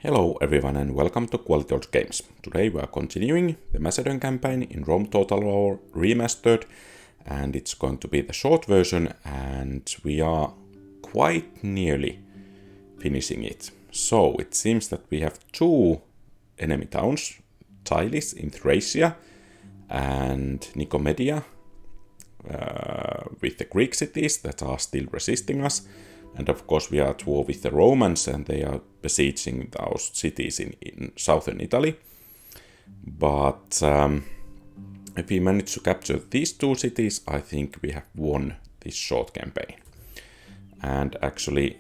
Hello everyone and welcome to Quality of Games. Today we are continuing the Macedon campaign in Rome Total War Remastered, and it's going to be the short version, and we are quite nearly finishing it. So it seems that we have two enemy towns, Tylis in Thracia and Nicomedia with the Greek cities that are still resisting us. And of course we are at war with the Romans and they are besieging those cities in southern Italy. But if we manage to capture these two cities, I think we have won this short campaign. And actually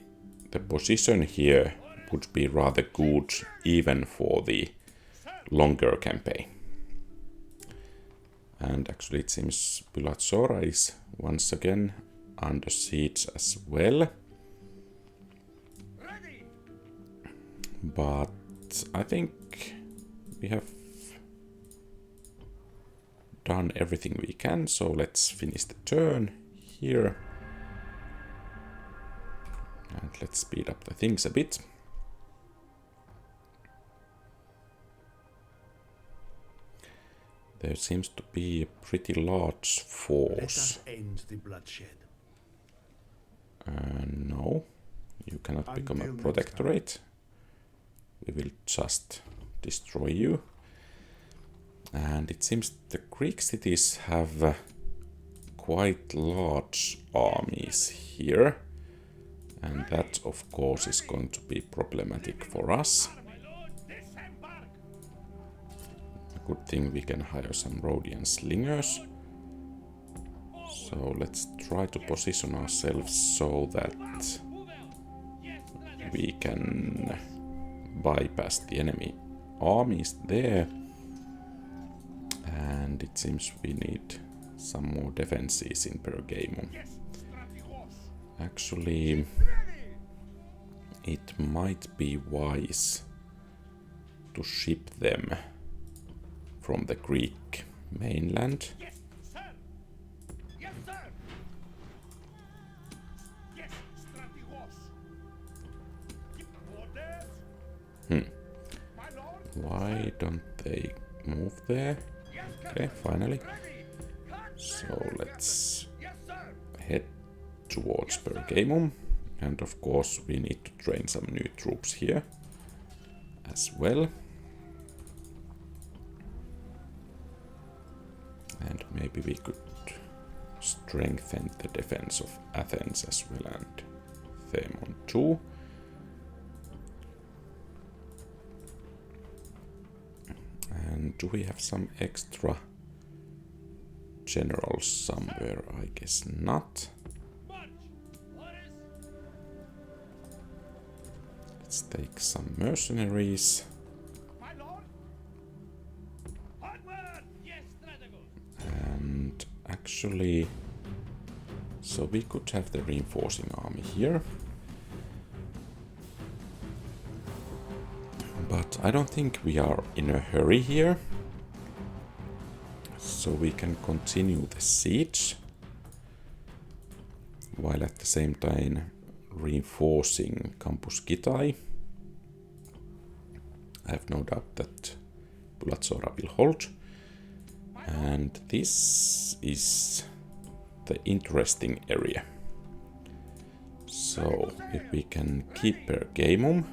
the position here would be rather good even for the longer campaign. And actually it seems Palisade is once again under siege as well. But I think we have done everything we can, so let's finish the turn here. And let's speed up the things a bit. There seems to be a pretty large force. Let us end the bloodshed. No, you cannot become a protectorate. We will just destroy you. And it seems the Greek cities have quite large armies here. And that, of course, is going to be problematic for us. A good thing we can hire some Rhodian slingers. So let's try to position ourselves so that we can bypass the enemy armies there. And it seems we need some more defenses in Pergamum. Actually, it might be wise to ship them from the Greek mainland. Why don't they move there? Okay, finally. So let's head towards Pergamum. And of course we need to train some new troops here as well. And maybe we could strengthen the defense of Athens as well, and Themon too. And do we have some extra generals somewhere? I guess not. Let's take some mercenaries. And actually, so we could have the reinforcing army here. But I don't think we are in a hurry here. So we can continue the siege, while at the same time reinforcing Campus Gitai. I have no doubt that Palisade will hold. And this is the interesting area. So if we can keep Pergamum,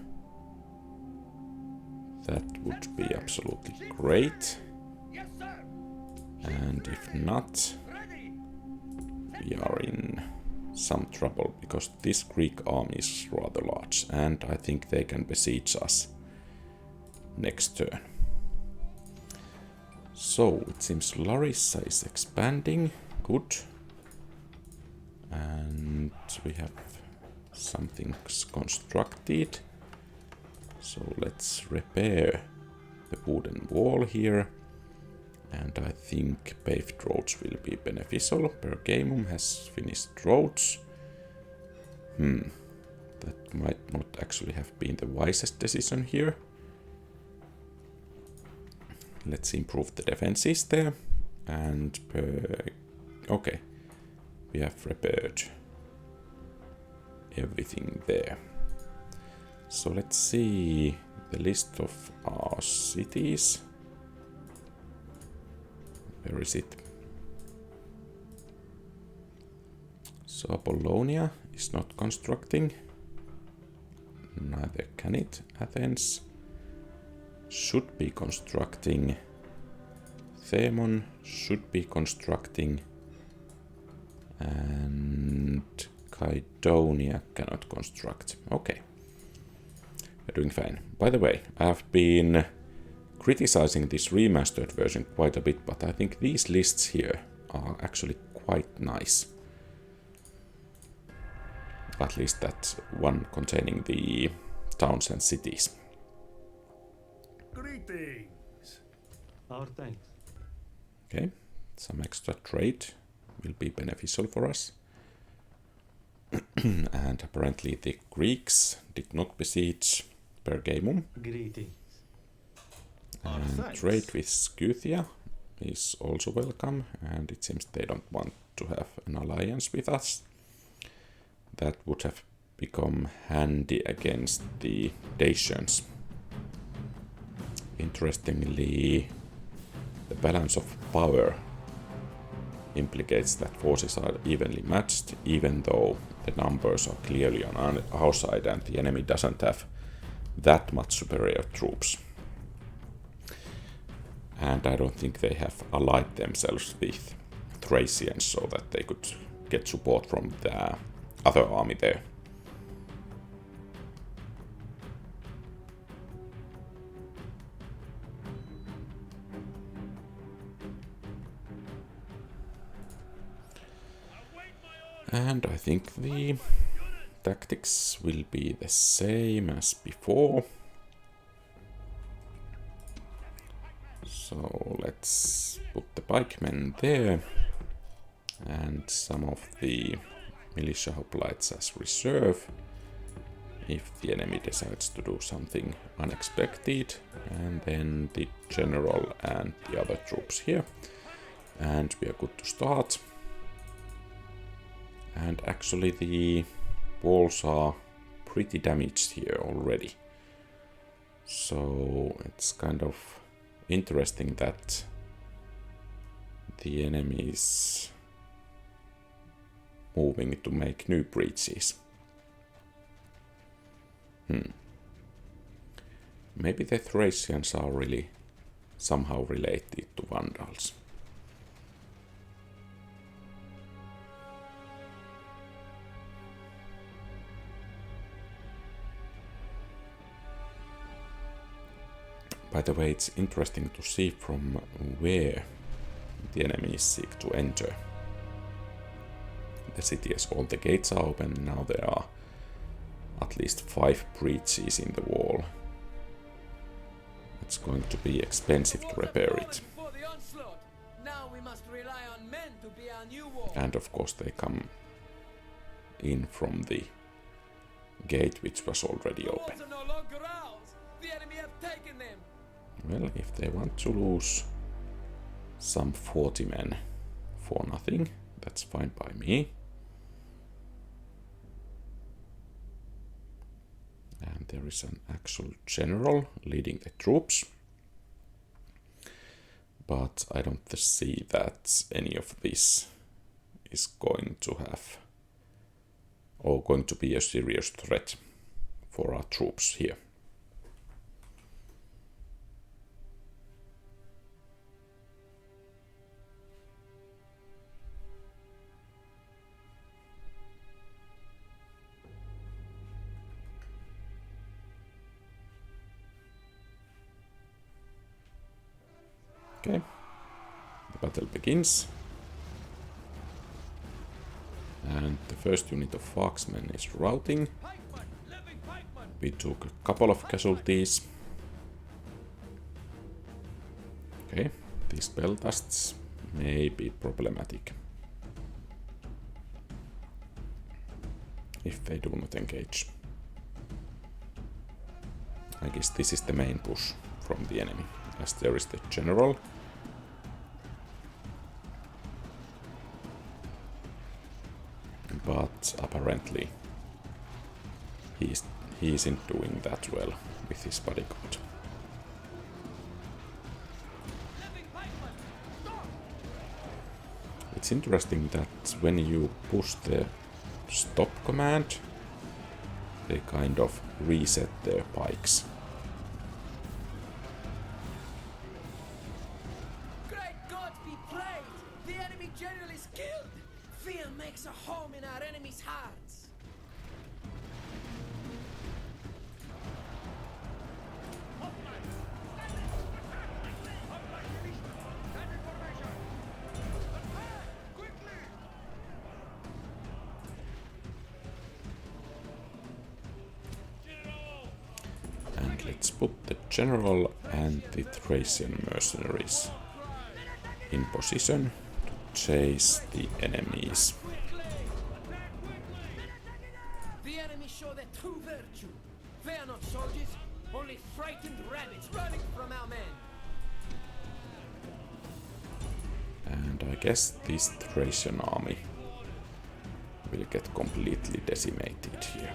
that would be absolutely great. And if not, we are in some trouble, because this Greek army is rather large and I think they can besiege us next turn. So it seems Larissa is expanding. Good. And we have something constructed. So let's repair the wooden wall here. And I think paved roads will be beneficial. Pergamum has finished roads. That might not actually have been the wisest decision here. Let's improve the defenses there. And okay, we have repaired everything there. So let's see the list of our cities. Where is it? So Apollonia is not constructing. Neither can it. Athens should be constructing. Themon should be constructing. And Kydonia cannot construct. Okay. We're doing fine. By the way, I've been criticizing this remastered version quite a bit, but I think these lists here are actually quite nice. At least that one containing the towns and cities. Greetings. Our thanks. Okay, some extra trade will be beneficial for us. And apparently the Greeks did not besiege Pergamum. Greetings. And trade with Scythia is also welcome, and it seems they don't want to have an alliance with us. That would have become handy against the Dacians. Interestingly, the balance of power implicates that forces are evenly matched, even though the numbers are clearly on our side and the enemy doesn't have that much superior troops. And I don't think they have allied themselves with Thracians so that they could get support from the other army there. And I think the tactics will be the same as before. So let's put the pikemen there and some of the militia hoplites as reserve if the enemy decides to do something unexpected, and then the general and the other troops here, and we are good to start. And actually the walls are pretty damaged here already, so it's kind of interesting that the enemy is moving to make new breaches. Maybe the Thracians are really somehow related to Vandals. By the way, it's interesting to see from where the enemies seek to enter the city, as all the gates are open. Now there are at least 5 breaches in the wall. It's going to be expensive to repair it. And of course they come in from the gate which was already open. Well, if they want to lose some 40 men for nothing, that's fine by me. And there is an actual general leading the troops. But I don't see that any of this is going to have or going to be a serious threat for our troops here. Okay, the battle begins, and the first unit of Foxmen is routing. We took a couple of casualties. Okay, these Peltasts may be problematic if they do not engage. I guess this is the main push from the enemy, as there is the general. But apparently he isn't doing that well with his bodyguard. It's interesting that when you push the stop command, they kind of reset their pikes. Great gods be praised! The enemy general is killed! Fear makes a home in our enemies' hearts! And let's put the general and the Thracian mercenaries in position to chase the enemies. The enemy show their true virtue. They are not soldiers, only frightened rabbits running from our men. And I guess this Thracian army will get completely decimated here.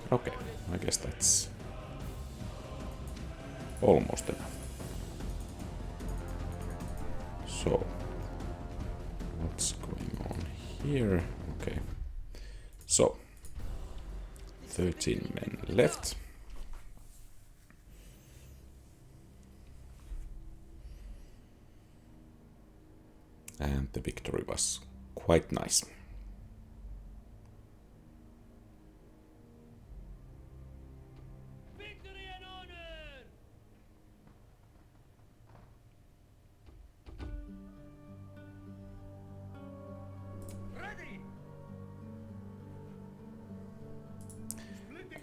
Okay, I guess that's almost enough. So, what's going on here? Okay, so 13 men left. And the victory was quite nice.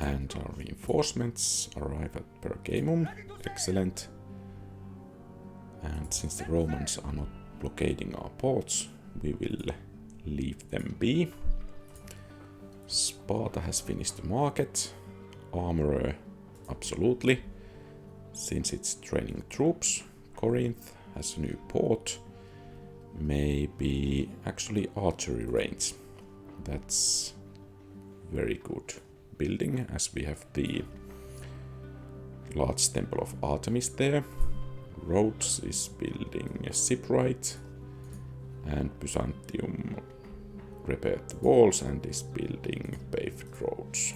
And our reinforcements arrive at Pergamum. Excellent. And since the Romans are not blockading our ports, we will leave them be. Sparta has finished the market. Armorer, absolutely. Since it's training troops, Corinth has a new port. Maybe actually archery range. That's very good building, as we have the large temple of Artemis there. Rhodes is building a shipwright, and Byzantium repaired the walls and is building paved roads.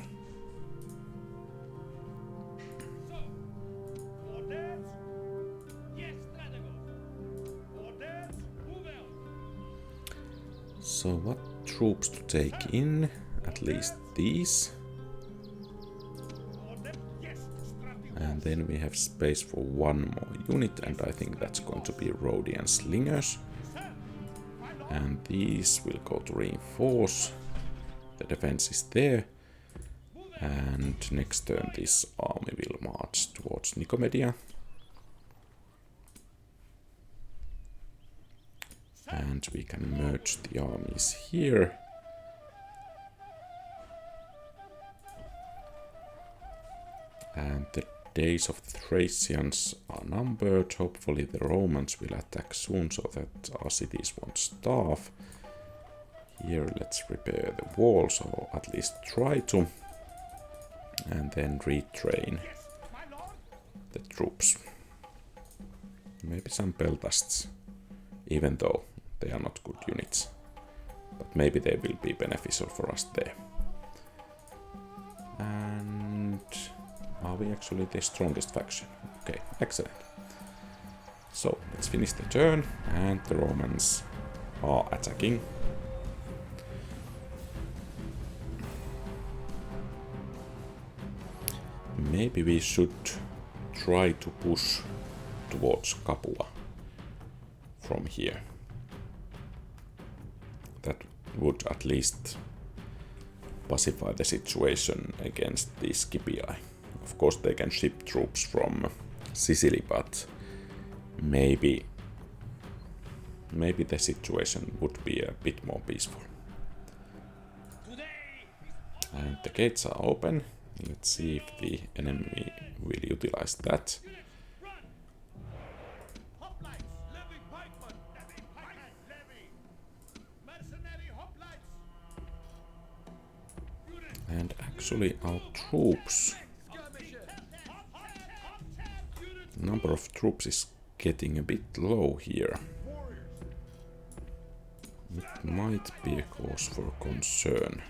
So what troops to take in? At least these. And then we have space for one more unit, and I think that's going to be Rhodian slingers. And these will go to reinforce. The defense is there. And next turn this army will march towards Nicomedia. And we can merge the armies here. And the days of the Thracians are numbered. Hopefully the Romans will attack soon so that our cities won't starve. Here let's repair the walls, or at least try to. And then retrain the troops. Maybe some peltasts, even though they are not good units. But maybe they will be beneficial for us there. And are we actually the strongest faction? Okay, excellent. So, let's finish the turn, and the Romans are attacking. Maybe we should try to push towards Capua from here. That would at least pacify the situation against the Scipii. Of course they can ship troops from Sicily, but maybe the situation would be a bit more peaceful. And the gates are open. Let's see if the enemy will utilize that. And actually our troops, number of troops is getting a bit low here. It might be a cause for concern.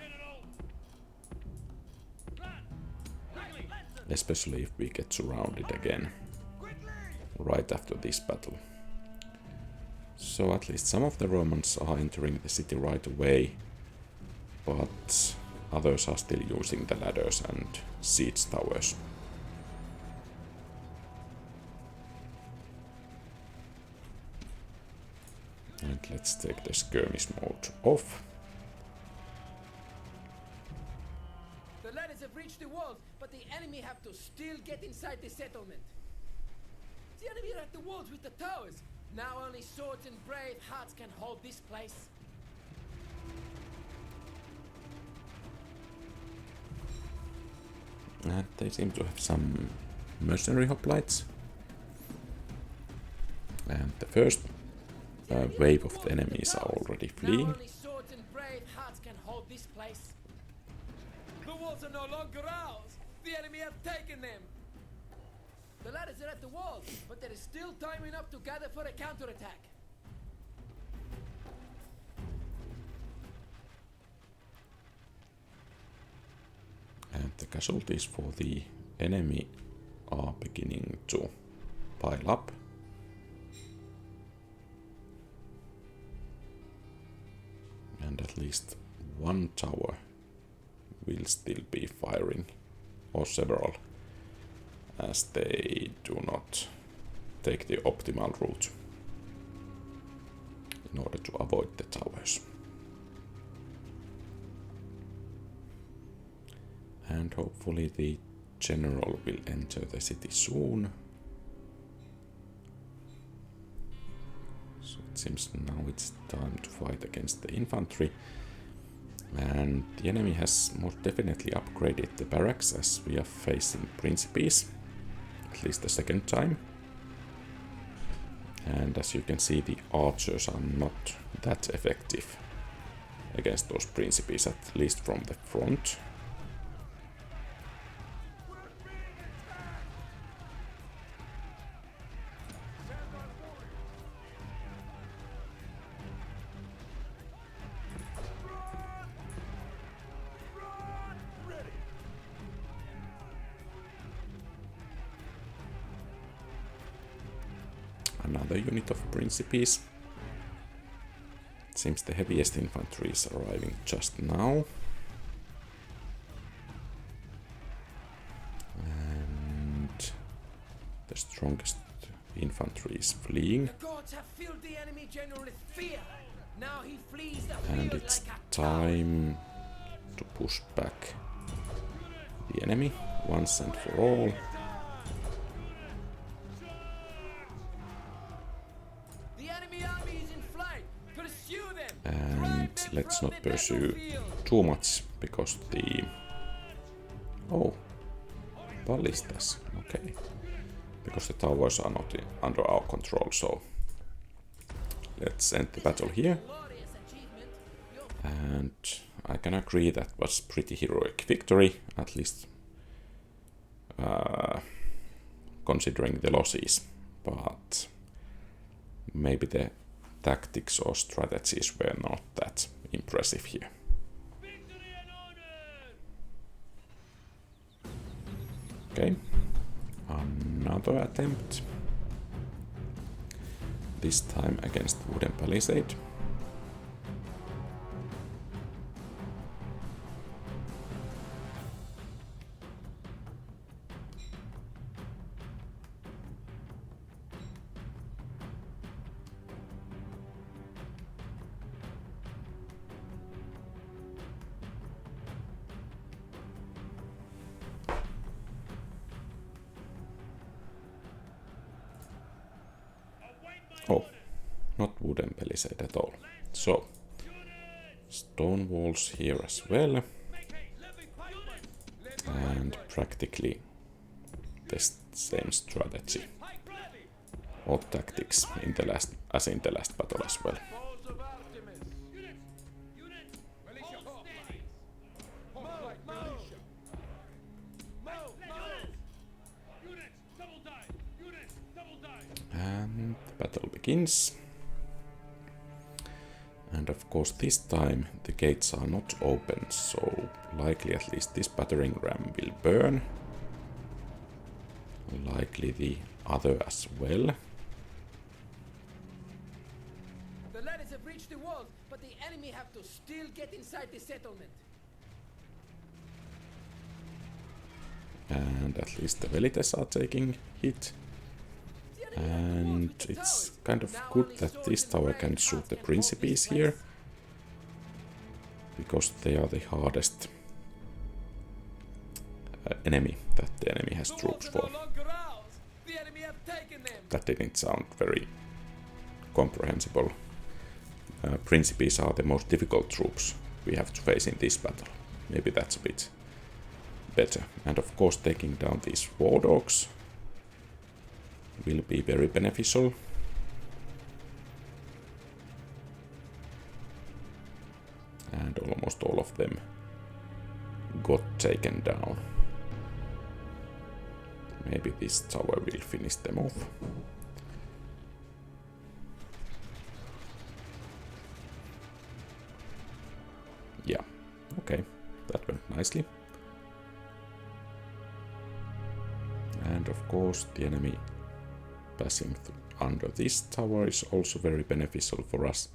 Especially if we get surrounded again right after this battle. So at least some of the Romans are entering the city right away, but others are still using the ladders and siege towers. And let's take the skirmish mode off. The ladders have reached the walls, but the enemy have to still get inside the settlement. The enemy are at the walls with the towers. Now only swords and brave hearts can hold this place. And they seem to have some mercenary hoplites. And the first wave of the enemies are already fleeing. Now only swords and brave hearts can hold this place. The walls are no longer ours. The enemy have taken them. The ladders are at the walls, but there is still time enough to gather for a counterattack. And the casualties for the enemy are beginning to pile up. And at least one tower will still be firing, or several, as they do not take the optimal route in order to avoid the towers. And hopefully the general will enter the city soon. So it seems now it's time to fight against the infantry. And the enemy has most definitely upgraded the barracks, as we are facing Principes, at least the second time. And as you can see, the archers are not that effective against those Principes, at least from the front. Another unit of Principes. It seems the heaviest infantry is arriving just now. And the strongest infantry is fleeing. The gods have filled the enemy general with fear. Now he flees the And field it's like a time to push back the enemy once and for all. The enemy army is in flight. Pursue them. And let's not pursue too much, because the... Oh, ballistas, okay. Because the towers are not under our control, so let's end the battle here. And I can agree that was pretty heroic victory, at least considering the losses, but maybe the tactics or strategies were not that impressive here. Okay, another attempt, this time against wooden palisade. Oh, not wooden palisade at all. So, stone walls here as well. And practically the same strategy or tactics in the last, as in the last battle as well. begins. And of course this time the gates are not open, so likely at least this battering ram will burn. Likely the other as well. The ladders have reached the walls, but the enemy have to still get inside the settlement. And at least the velites are taking hit. And it's kind of good that this tower can shoot the principes here, because they are the hardest enemy that the enemy has troops for. That didn't sound very comprehensible. Principes are the most difficult troops we have to face in this battle. Maybe that's a bit better. And of course taking down these war dogs will be very beneficial. And almost all of them got taken down. Maybe this tower will finish them off. Yeah, okay, that went nicely. And of course the enemy passing under this tower is also very beneficial for us.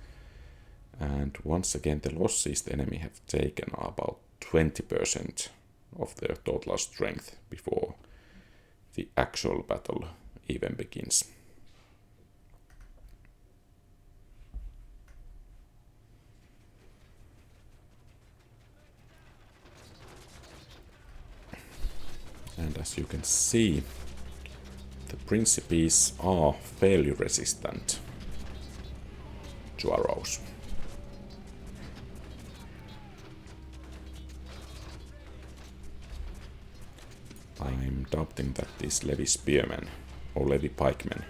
And once again the losses the enemy have taken are about 20% of their total strength before the actual battle even begins. And as you can see, the principes are fairly resistant to arrows. I'm doubting that these levy spearmen or levy pikemen,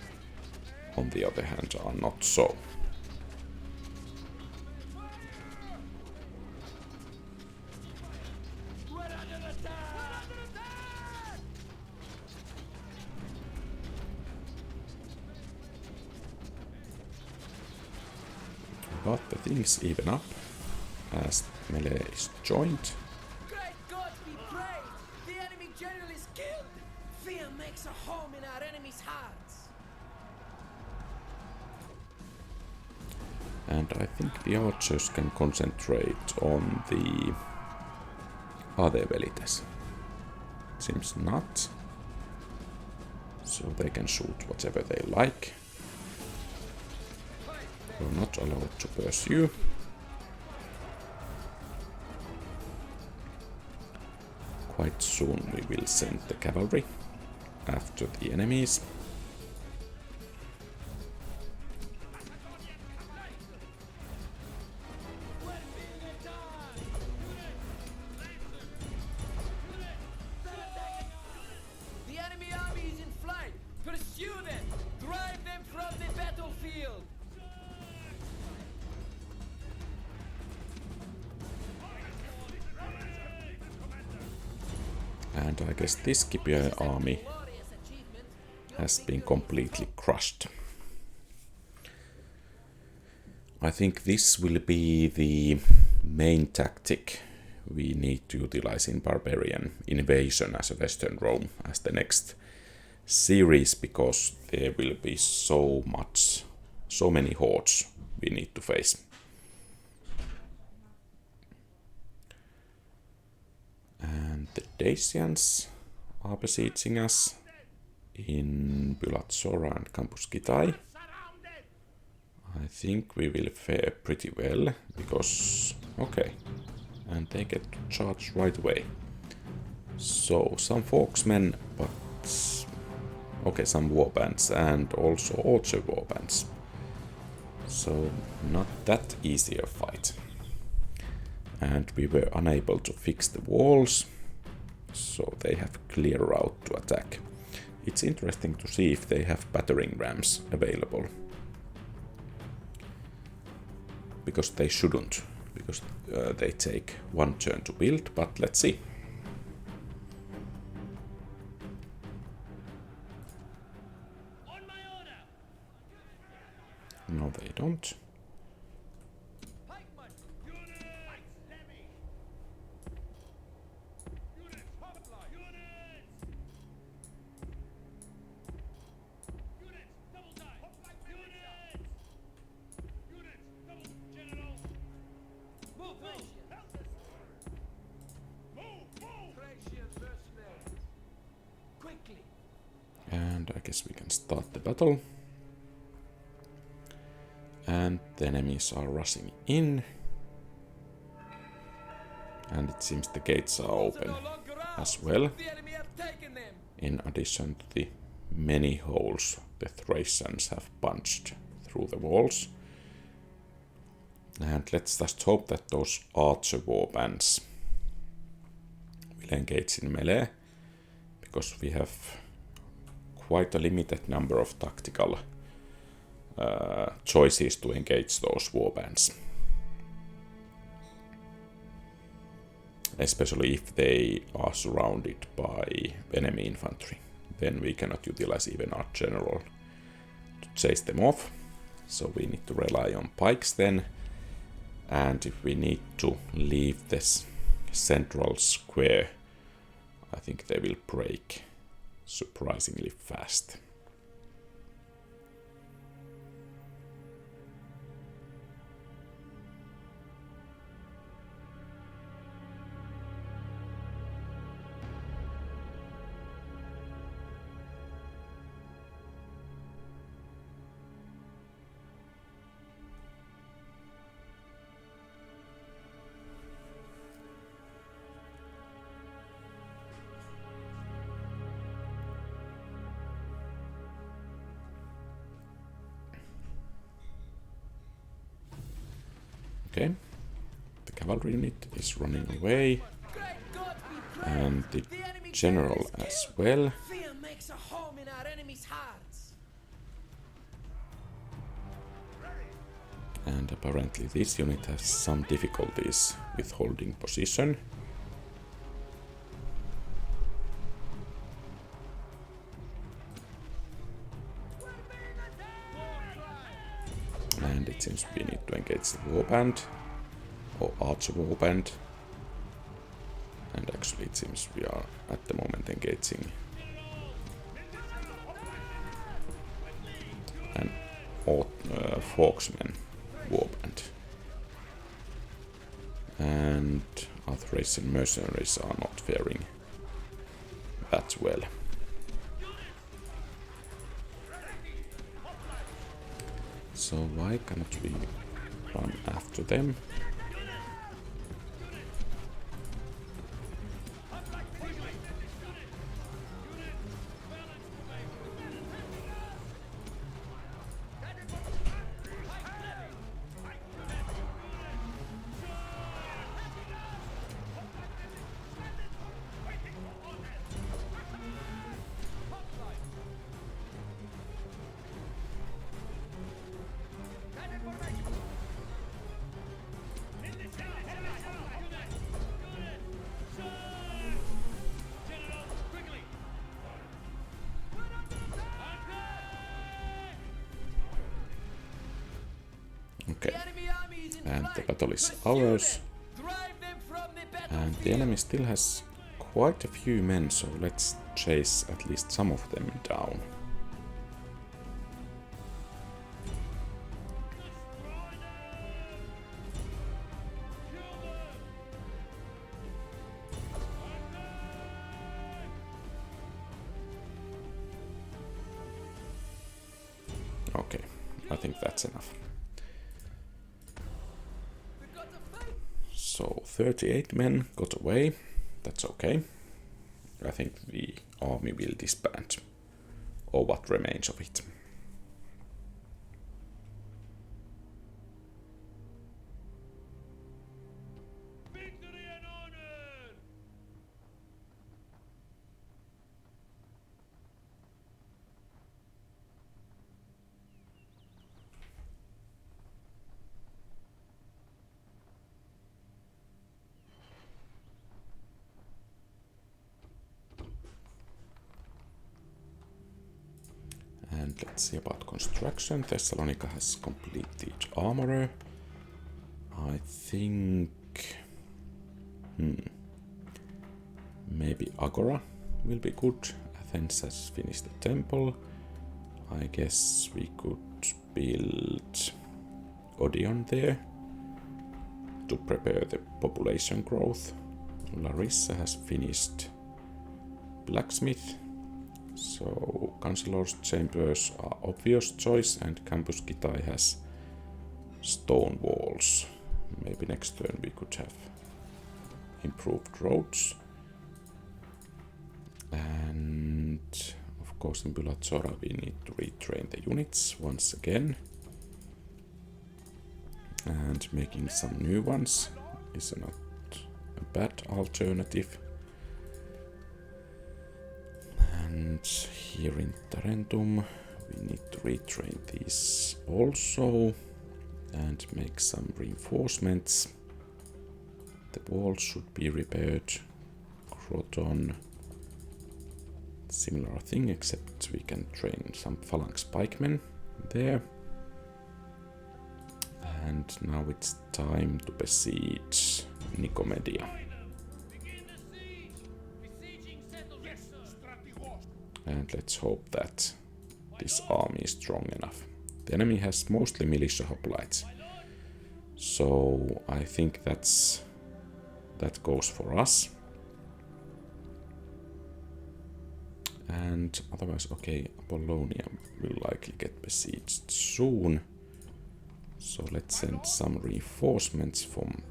on the other hand, are not so. But the things even up as melee is joined. Great gods be praised! The enemy general is killed! Fear makes a home in our enemies' hearts! And I think the archers can concentrate on the other velites. Seems not. So they can shoot whatever they like. We're not allowed to pursue. Quite soon we will send the cavalry after the enemies. The enemy army is in flight! Pursue them! Drive them from the battlefield! And I guess this Scipii army has been completely crushed. I think this will be the main tactic we need to utilize in Barbarian Invasion as a Western Rome as the next series, because there will be so many hordes we need to face. And the Dacians are besieging us in Bylatsora and Campus Kitai. I think we will fare pretty well, because... okay. And they get to charge right away. So, some Folksmen, but... okay, some warbands, and also Archer warbands. So, not that easy a fight. And we were unable to fix the walls, so they have clear route to attack. It's interesting to see if they have battering rams available. Because they shouldn't, because they take one turn to build, but let's see. don't. Thracian mercenaries. Quickly. And I guess we can start the battle. And the enemies are rushing in. And it seems the gates are open No longer out. as well. The enemy have taken them. In addition to the many holes the Thracians have punched through the walls. And let's just hope that those archer warbands will engage in melee, because we have quite a limited number of tactical choices to engage those warbands. Especially if they are surrounded by enemy infantry. Then we cannot utilize even our general to chase them off. So we need to rely on pikes then. And if we need to leave this central square, I think they will break surprisingly fast. Okay, the cavalry unit is running away, Great God, be praised. and the enemy general general is as ill. well. Fear makes a home in our enemies' hearts. And apparently this unit has some difficulties with holding position. And it seems we need to engage the warband, or archer warband. And actually it seems we are at the moment engaging an Forksman warband. And our Thracian mercenaries are not faring that well. So why cannot we run after them? Okay, The enemy army is in and the flight. battle is Pursue ours. them. Drive them from the And the battlefield. enemy still has quite a few men, so let's chase at least some of them down. Okay, I think that's enough. We've got to fight. So 38 men got away. That's okay. I think the army will disband, or what remains of it. Victory and honor! And let's see about construction. Thessalonica has completed armorer. I think... maybe Agora will be good. Athens has finished the temple. I guess we could build Odeon there to prepare the population growth. Larissa has finished blacksmith. So councilor's chambers are obvious choice, and Campus Kitai has stone walls. Maybe next turn we could have improved roads. And of course in Bulatsora we need to retrain the units once again. And making some new ones is not a bad alternative. And here in Tarentum we need to retrain these also and make some reinforcements. The walls should be repaired. Croton, similar thing, except we can train some phalanx pikemen there. And now it's time to besiege Nicomedia. And let's hope that this army is strong enough. The enemy has mostly militia hoplites, so I think that goes for us. And otherwise, okay, Apollonia will likely get besieged soon. So let's send some reinforcements from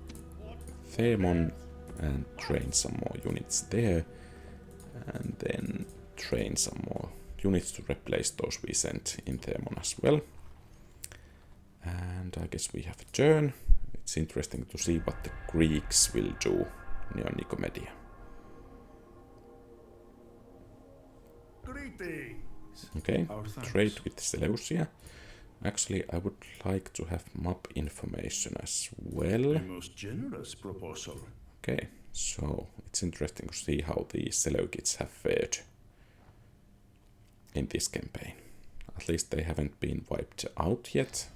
Themon and train some more units there. And then train some more units to replace those we sent in Themon as well. And I guess we have a turn. It's interesting to see what the Greeks will do near Nicomedia. Okay, trade with Seleucia. Actually, I would like to have map information as well. A most generous proposal. Okay, so it's interesting to see how the Seleucids have fared in this campaign. At least they haven't been wiped out yet,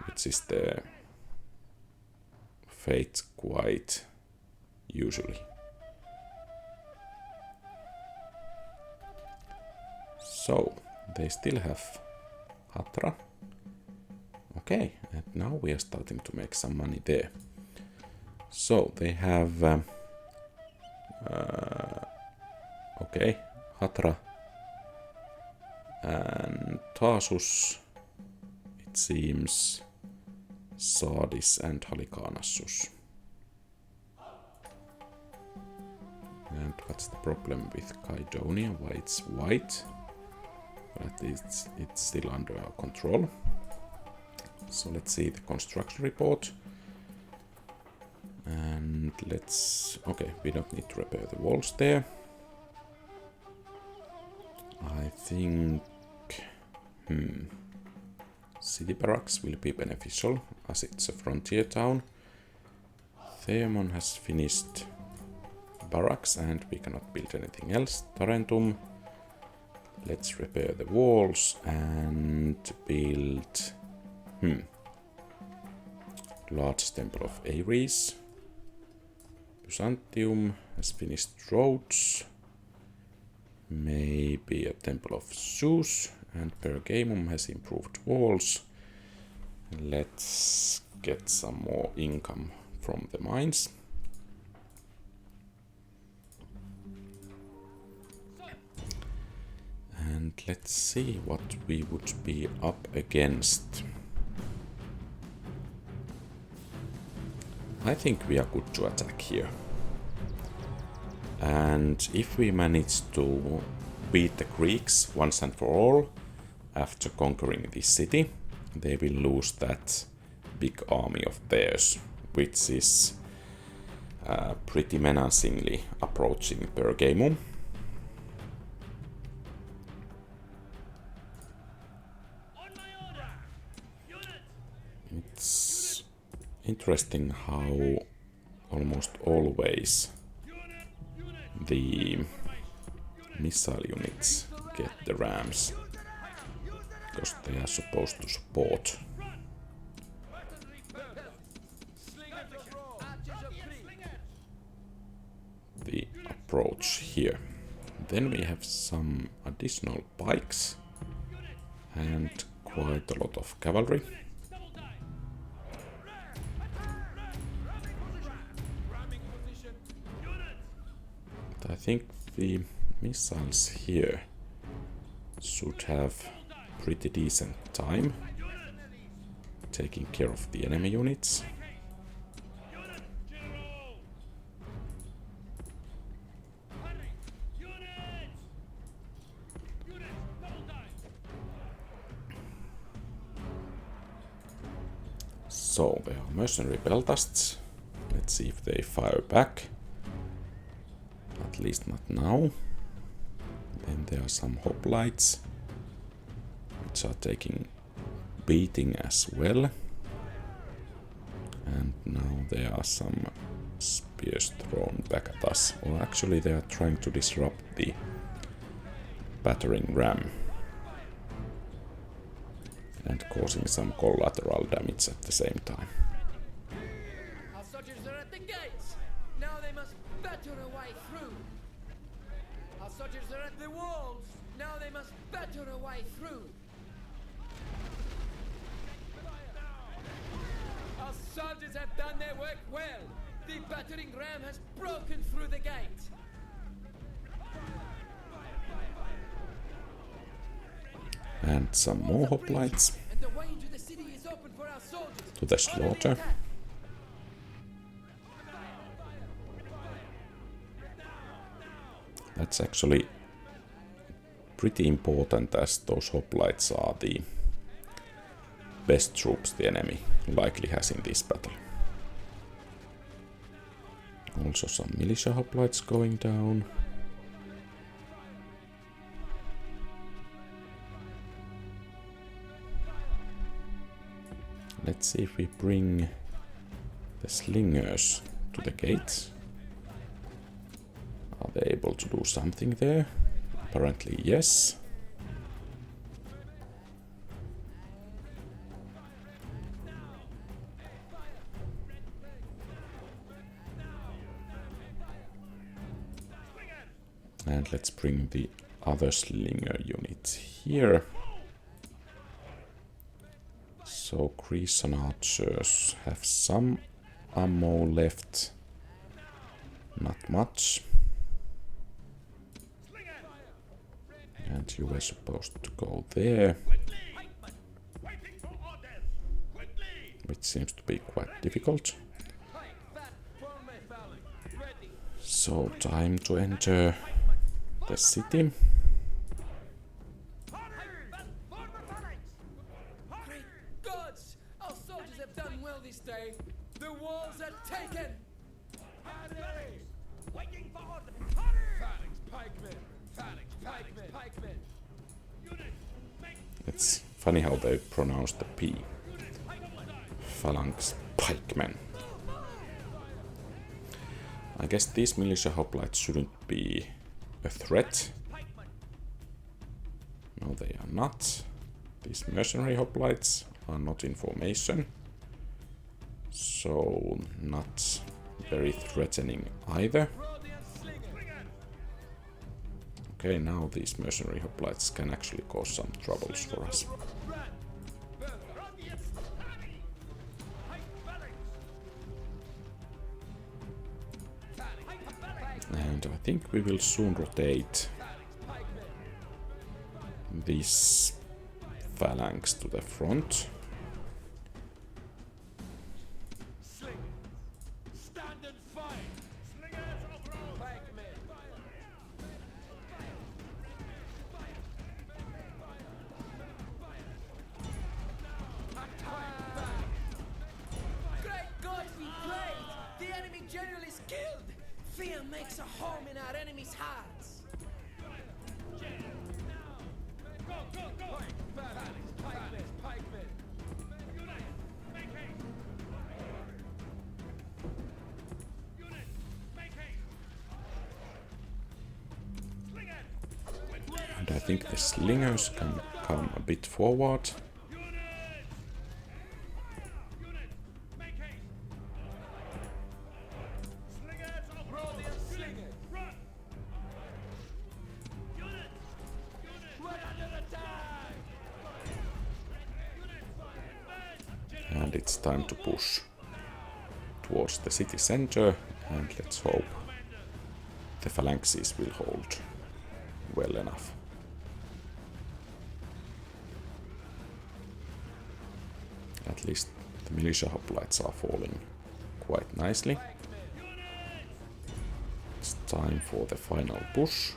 which is the fate quite usually. So, they still have Hatra. Okay, and now we are starting to make some money there. So, they have... okay, Hatra and Tarsus, it seems, Sardis and Halicarnassus. And what's the problem with Kydonia? Why it's white? But it's still under our control. So let's see the construction report. And let's... okay, we don't need to repair the walls there. I think... city barracks will be beneficial, as it's a frontier town. Themon has finished barracks and we cannot build anything else. Tarentum. Let's repair the walls and build large temple of Ares. Byzantium has finished roads. Maybe a temple of Zeus, and Pergamum has improved walls. Let's get some more income from the mines. And let's see what we would be up against. I think we are good to attack here. And if we manage to beat the Greeks once and for all, after conquering this city, they will lose that big army of theirs, which is pretty menacingly approaching Pergamum. It's interesting how almost always the missile units get the rams. because they are supposed to support the approach here. Then we have some additional pikes and quite a lot of cavalry. I think the missiles here should have pretty decent time taking care of the enemy units. So there are mercenary peltasts. Let's see if they fire back. At least not now. Then there are some hoplites, which are taking beating as well. And now there are some spears thrown back at us. Or actually they are trying to disrupt the battering ram. And causing some collateral damage at the same time. Our soldiers are at the gates. Now they must batter a way through. Our soldiers are at the walls. Now they must batter a way through. Our soldiers have done their work well. The battering ram has broken through the gate. And some more hoplites to the slaughter. That's actually pretty important, as those hoplites are the best troops the enemy likely has in this battle. Also some militia hoplites going down. Let's see if we bring the slingers to the gates. Are they able to do something there? Apparently yes. And let's bring the other slinger units here. So Grecian archers have some ammo left, not much. And you were supposed to go there, which seems to be quite difficult. So time to enter the city. The walls are taken! Waiting for orders! Phalanx, pikemen! Phalanx, pikemen! Pikemen! It's funny how they pronounce the P. Phalanx, pikemen. I guess these militia hoplites shouldn't be a threat. No, they are not. These mercenary hoplites are not in formation. So, not very threatening either. Okay, now these mercenary hoplites can actually cause some troubles for us. And I think we will soon rotate this phalanx to the front. Makes a home in our enemies' hearts. And I think the slingers can come a bit forward. And it's time to push towards the city center, and let's hope the phalanxes will hold well enough. At least the militia hoplites are falling quite nicely. It's time for the final push.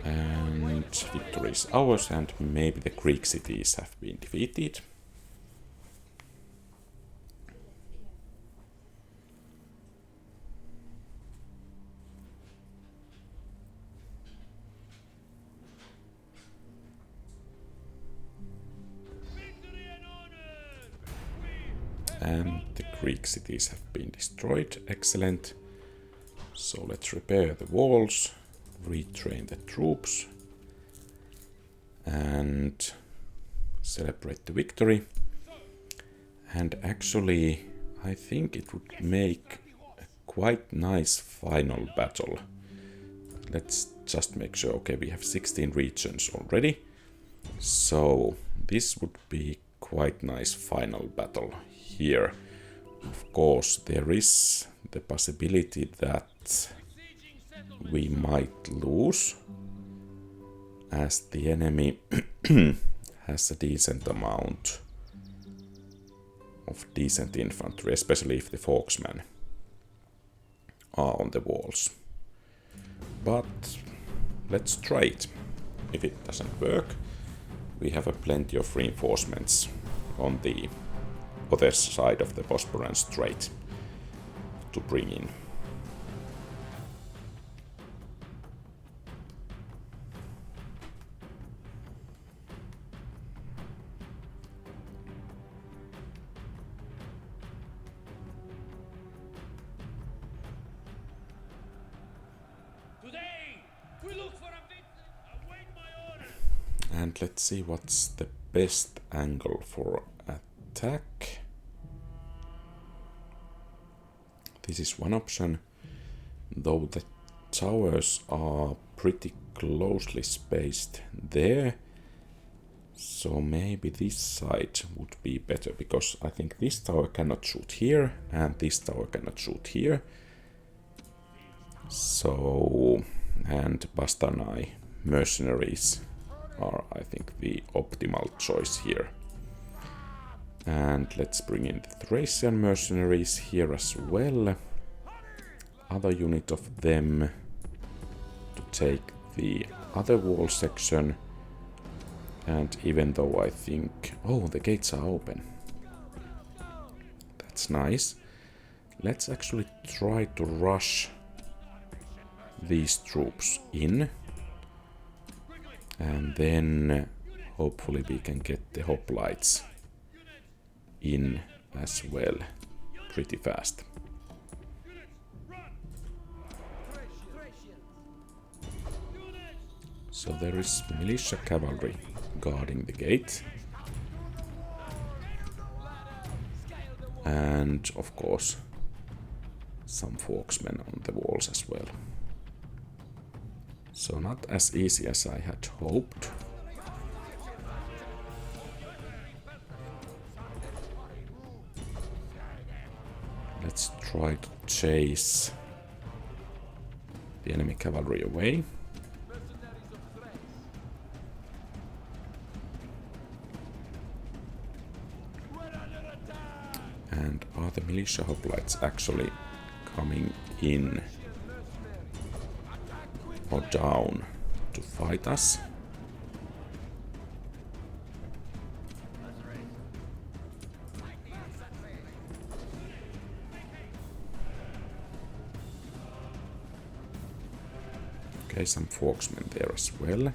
And victory is ours, and maybe the Greek cities have been defeated. And the Greek cities have been destroyed. Excellent. So let's repair the walls, retrain the troops, and celebrate the victory. And actually, I think it would make a quite nice final battle. Let's just make sure. Okay, we have 16 regions already. So this would be quite nice final battle here. Of course, there is the possibility that we might lose, as the enemy has a decent amount of decent infantry, especially if the Foxmen are on the walls. But let's try it. If it doesn't work, we have plenty of reinforcements on the other side of the Bosporan Strait to bring in. Today, we look for a victory. Await my order. And let's see what's the best angle for attack. This is one option, though the towers are pretty closely spaced there. So maybe this side would be better, because I think this tower cannot shoot here and this tower cannot shoot here. So, and Bastarnae mercenaries are, I think, the optimal choice here. And let's bring in the Thracian mercenaries here as well. Other unit of them to take the other wall section. And even though I think... Oh, the gates are open. That's nice. Let's actually try to rush these troops in. And then hopefully we can get the hoplites in as well pretty fast. So there is militia cavalry guarding the gate. And of course some Foxmen on the walls as well. So not as easy as I had hoped. Let's try to chase the enemy cavalry away. And are the militia hoplites actually coming in or down to fight us? Okay, some Foxmen there as well.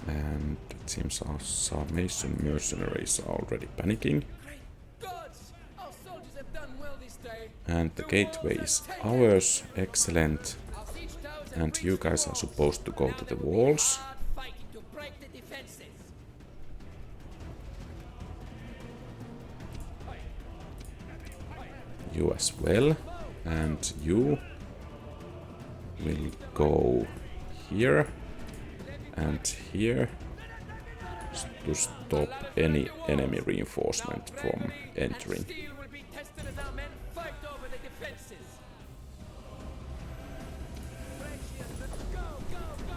And it seems our Sarmatian mercenaries are already panicking. Great gods! Our soldiers have done well this day. And the The gateway walls is are taken. ours. Excellent. Our siege towers have And you reached the guys are walls. supposed to go Now to the there will be walls. hard fighting to break the defenses. You as well. And you will go here and here to stop any enemy reinforcement from entering. And steel will be tested as our men fight over the defenses. Thracians, let's go, go, go!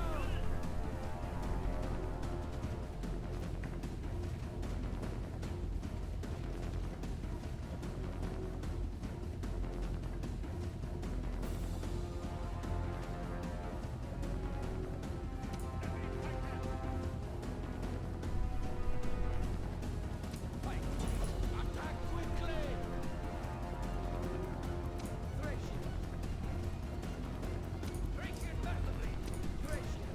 Attack quickly! Thracia. Thracian battery! Thracia.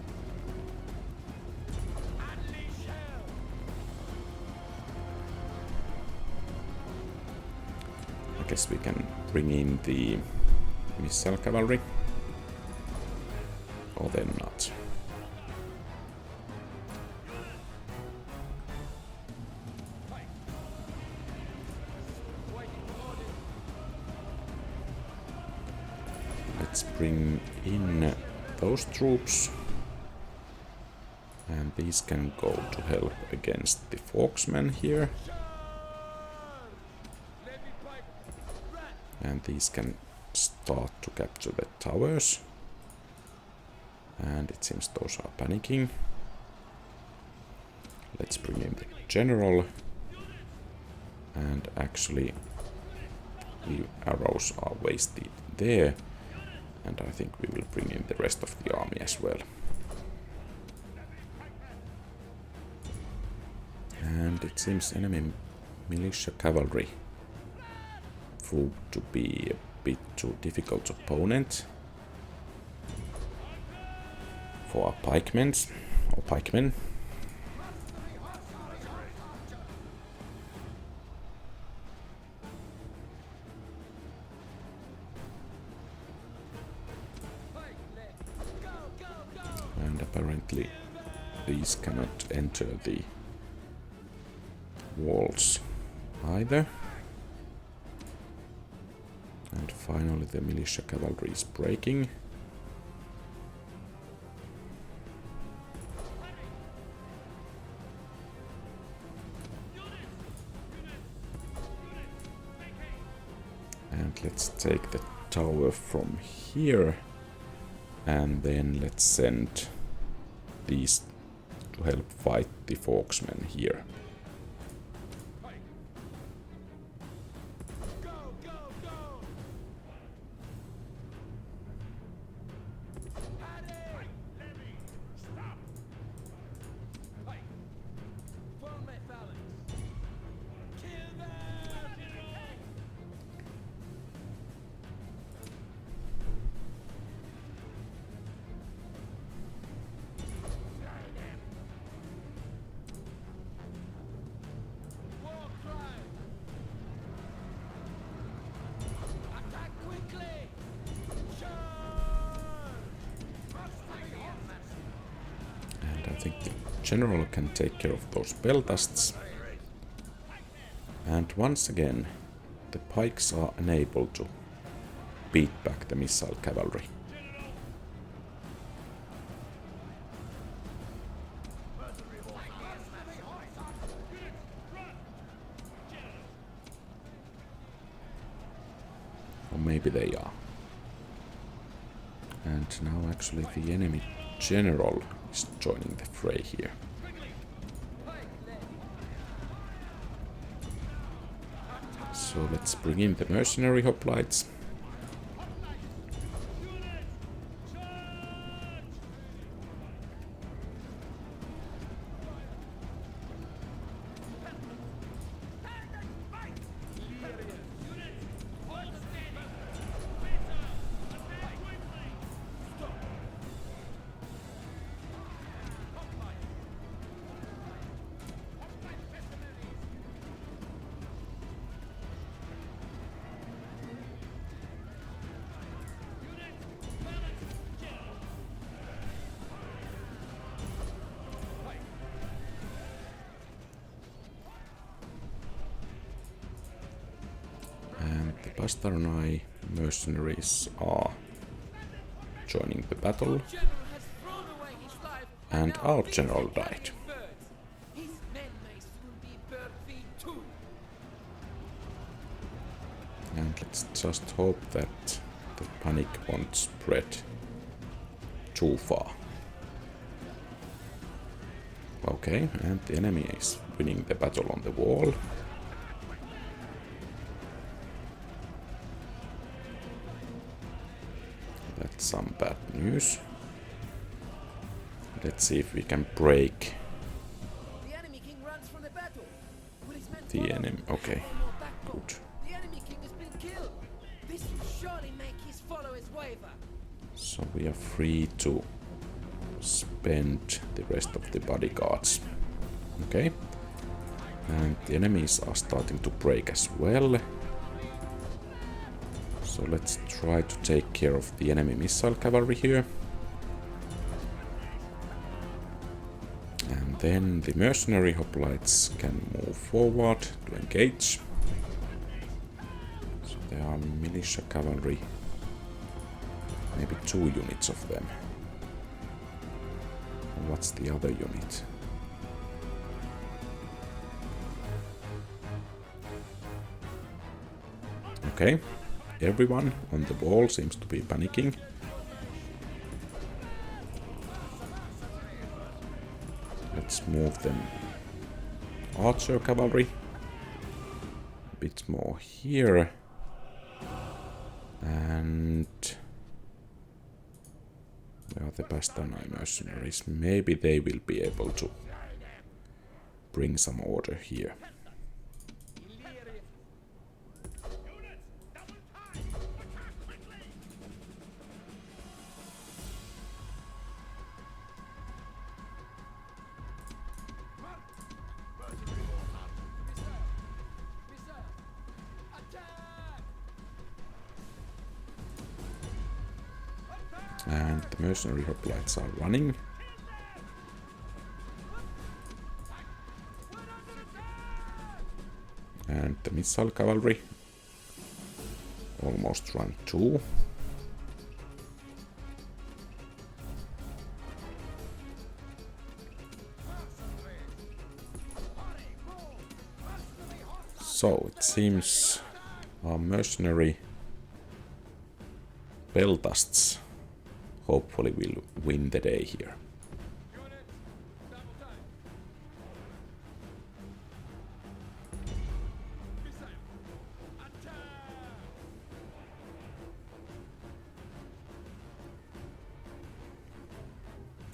Unleash hell! I guess we can bring in the missile cavalry. Or then not. Waiting for orders. Let's bring in those troops. And these can go to help against the Foxmen here. Levy pipe. Rat. And these can start to capture the towers. And it seems those are panicking. Let's bring in the general. And actually, the arrows are wasted there. And I think we will bring in the rest of the army as well. And it seems enemy militia cavalry proved to be a bit too difficult opponent for our pikemen. Pike left. Go, go, go! And apparently these cannot enter the walls either. And finally the militia cavalry is breaking. And let's take the tower from here. And then let's send these to help fight the Foxmen here. Go, go, go! Paddy! Levy! Stop! Pike! Form my phalanx! Kill them! War cry! Attack quickly! Charge! And I think the general can take care of those peltasts. And once again, the pikes are unable to beat back the missile cavalry. Or maybe they are. And now actually the enemy general is joining the fray here. Pike left! So let's bring in the mercenary hoplites. Bastarnai mercenaries are joining the battle, General has thrown away his life, and now our thinks general of died. fighting birds. His men may soon be bird feed too. And let's just hope that the panic won't spread too far. Okay, and the enemy is winning the battle on the wall. That's some bad news. Let's see if we can break The enemy king runs from the battle. Will his men the follow? enemy. Okay, One more backbone. good. The enemy king has been killed. This will surely make his followers waver. So we are free to spend the rest of the bodyguards. Okay. And the enemies are starting to break as well. So let's try to take care of the enemy missile cavalry here. And then the mercenary hoplites can move forward to engage. So there are militia cavalry. Maybe 2 units of them. And what's the other unit? Okay, everyone on the wall seems to be panicking. Let's move them archer cavalry a bit more here. And where are the Bastarnai mercenaries? Maybe they will be able to bring some order here. And the mercenary hoplites are running. And the missile cavalry almost run too. So it seems our mercenary peltasts hopefully will win the day here.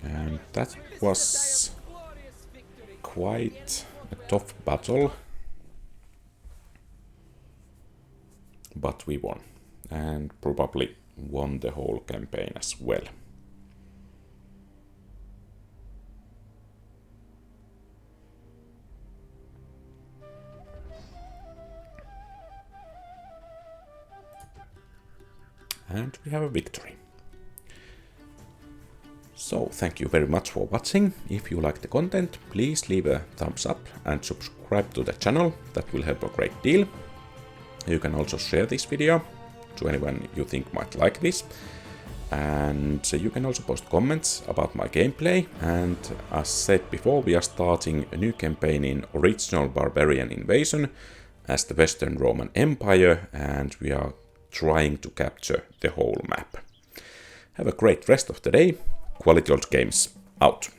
And that was quite a tough battle, but we won, and probably won the whole campaign as well. And we have a victory. So thank you very much for watching. If you like the content, please leave a thumbs up and subscribe to the channel. That will help a great deal. You can also share this video to anyone you think might like this. And you can also post comments about my gameplay. And as said before, we are starting a new campaign in Original Barbarian Invasion as the Western Roman Empire, and we are trying to capture the whole map. Have a great rest of the day. Quality Old Games out.